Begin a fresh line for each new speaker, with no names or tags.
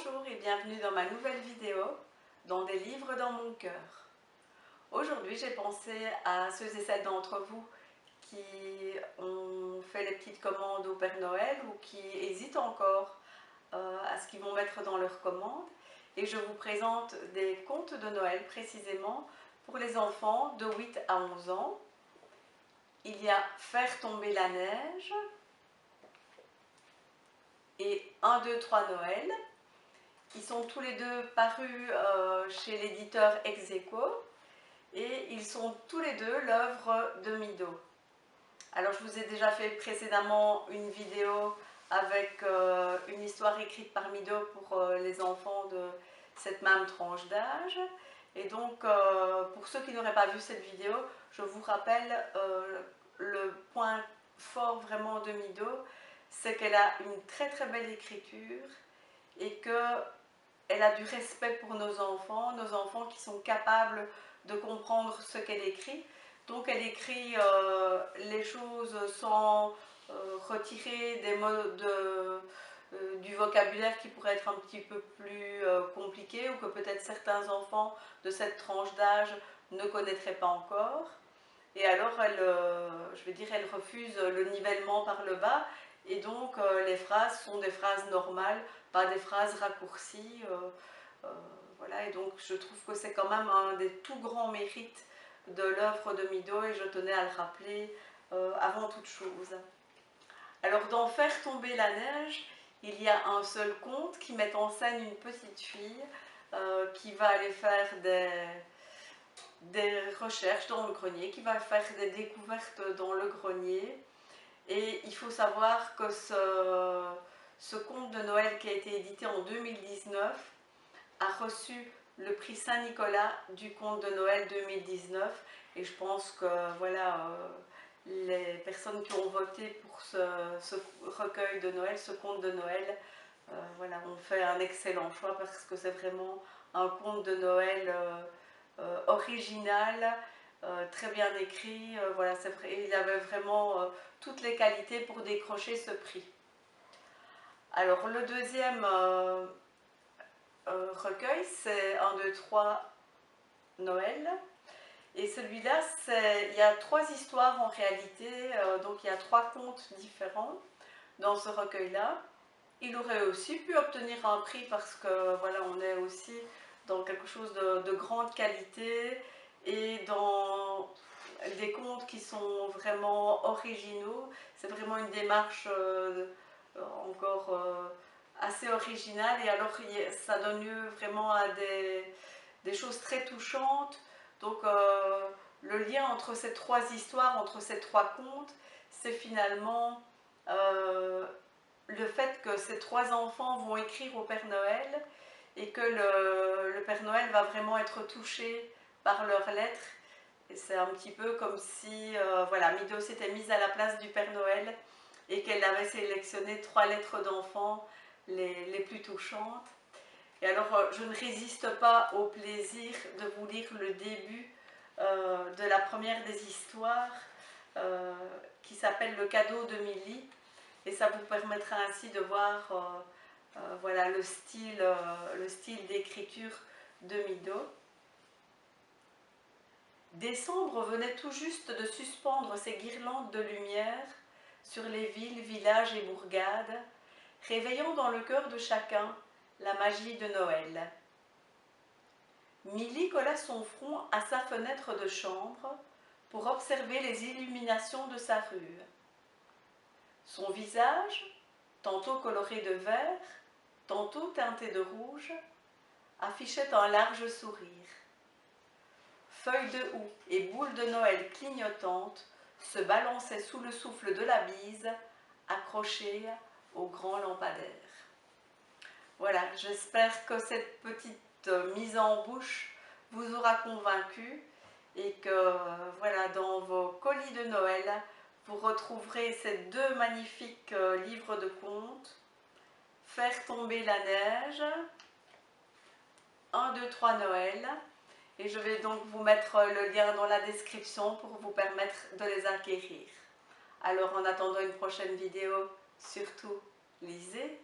Bonjour et bienvenue dans ma nouvelle vidéo dans des livres dans mon cœur. Aujourd'hui j'ai pensé à ceux et celles d'entre vous qui ont fait les petites commandes au Père Noël ou qui hésitent encore à ce qu'ils vont mettre dans leurs commandes, et je vous présente des contes de Noël précisément pour les enfants de 8 à 11 ans. Il y a Faire tomber la neige et 1, 2, 3 Noël. Ils sont tous les deux parus chez l'éditeur Ex Aequo et ils sont tous les deux l'œuvre de Mido. Alors je vous ai déjà fait précédemment une vidéo avec une histoire écrite par Mido pour les enfants de cette même tranche d'âge. Et donc pour ceux qui n'auraient pas vu cette vidéo, je vous rappelle le point fort vraiment de Mido, c'est qu'elle a une très très belle écriture et qu'elle a du respect pour nos enfants qui sont capables de comprendre ce qu'elle écrit. Donc elle écrit les choses sans retirer des mots du vocabulaire qui pourrait être un petit peu plus compliqué ou que peut-être certains enfants de cette tranche d'âge ne connaîtraient pas encore. Et alors elle refuse le nivellement par le bas, et donc les phrases sont des phrases normales, pas des phrases raccourcies. Voilà, et donc je trouve que c'est quand même un des tout grands mérites de l'œuvre de Mido, et je tenais à le rappeler avant toute chose. Alors dans Faire tomber la neige, il y a un seul conte qui met en scène une petite fille qui va aller faire des recherches dans le grenier, qui va faire des découvertes dans le grenier. Et il faut savoir que ce conte de Noël qui a été édité en 2019 a reçu le prix Saint-Nicolas du conte de Noël 2019, et je pense que voilà, les personnes qui ont voté pour ce recueil de Noël, ce conte de Noël, voilà, ont fait un excellent choix, parce que c'est vraiment un conte de Noël original, très bien écrit. Voilà, il avait vraiment toutes les qualités pour décrocher ce prix. Alors le deuxième recueil, c'est 1, 2, 3 Noël. Et celui-là, il y a 3 histoires en réalité, donc il y a 3 contes différents dans ce recueil-là. Il aurait aussi pu obtenir un prix parce que voilà, on est aussi dans quelque chose de grande qualité et dans des contes qui sont vraiment originaux. C'est vraiment une démarche encore assez originale, et alors ça donne lieu vraiment à des choses très touchantes. Donc le lien entre ces 3 histoires, entre ces 3 contes, c'est finalement le fait que ces 3 enfants vont écrire au Père Noël, et que le Père Noël va vraiment être touché par leurs lettres. Et c'est un petit peu comme si voilà, Mido s'était mise à la place du Père Noël et qu'elle avait sélectionné 3 lettres d'enfants les plus touchantes. Et alors je ne résiste pas au plaisir de vous lire le début de la première des histoires qui s'appelle Le cadeau de Milly, et ça vous permettra ainsi de voir voilà, le style d'écriture de Mido. Décembre venait tout juste de suspendre ses guirlandes de lumière sur les villes, villages et bourgades, réveillant dans le cœur de chacun la magie de Noël. Milly colla son front à sa fenêtre de chambre pour observer les illuminations de sa rue. Son visage, tantôt coloré de vert, tantôt teinté de rouge, affichait un large sourire. Feuilles de houx et boules de Noël clignotantes se balançaient sous le souffle de la bise, accrochées au grand lampadaire. Voilà, j'espère que cette petite mise en bouche vous aura convaincu, et que voilà, dans vos colis de Noël, vous retrouverez ces 2 magnifiques livres de contes, Faire tomber la neige, 1, 2, 3 Noël. Et je vais donc vous mettre le lien dans la description pour vous permettre de les acquérir. Alors en attendant une prochaine vidéo, surtout lisez